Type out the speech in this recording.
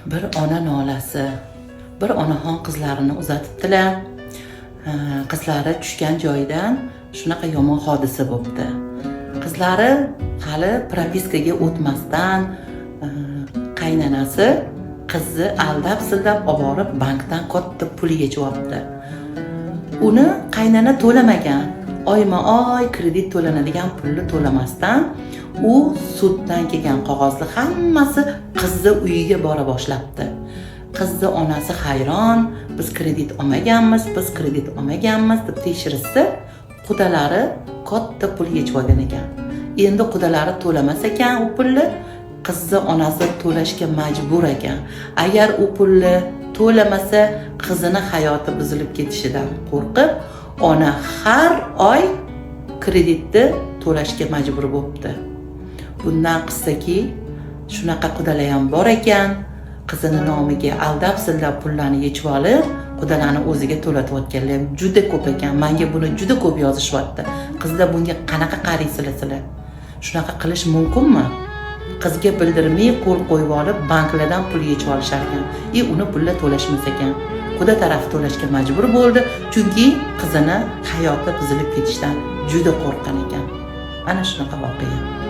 Bir ona nolasi. Bir onaxon qizlarini uzatibdilar. Qizlari tushgan joydan shunaqa yomon hodisa bo'libdi. Qizlari hali propiskaga o'tmasdan qaynanasi qizni aldab-sildab olib borib bankdan katta pul yechyapti. Uni qaynana to'lamagan. Oyma-oy kredit to'lanadigan pulni to'lamasdan u suddan kelgan qog'ozlar hammasi qizni uyiga bora boshlabdi. Qizni onasi hayron, biz kredit olmaganmiz deb tekshirishsa, qudalari katta pul yechib olgan ekan. Endi qudalari to'lamas ekan u pulni, qizni onasi to'lashga majbur ekan. Agar u pulni to'lamasa, qizini hayoti buzilib ketishidan qo'rqib, ona har oy kreditni to'lashga majbur bo'libdi. Bundan qissaki, shunaqa qudalar ham bor ekan. Qizini nomiga aldab-sildab pullarni yechib olib, qudalarni o'ziga to'latayotganlar juda ko'p ekan. Menga buni juda ko'p yozishyapti. Qizlar bunga qanaqa qaraysizlar sizlar? Shunaqa qilish mumkinmi? Qizga bildirmay qo'l qo'yib olib, banklardan pul yechib olishar ekan. Uni pullar to'lashmas ekan. Quda taraf to'lashga majbur bo'ldi, chunki qizini hayoti buzilib ketishdan juda qo'rqqan ekan. Ana shunaqa voqea.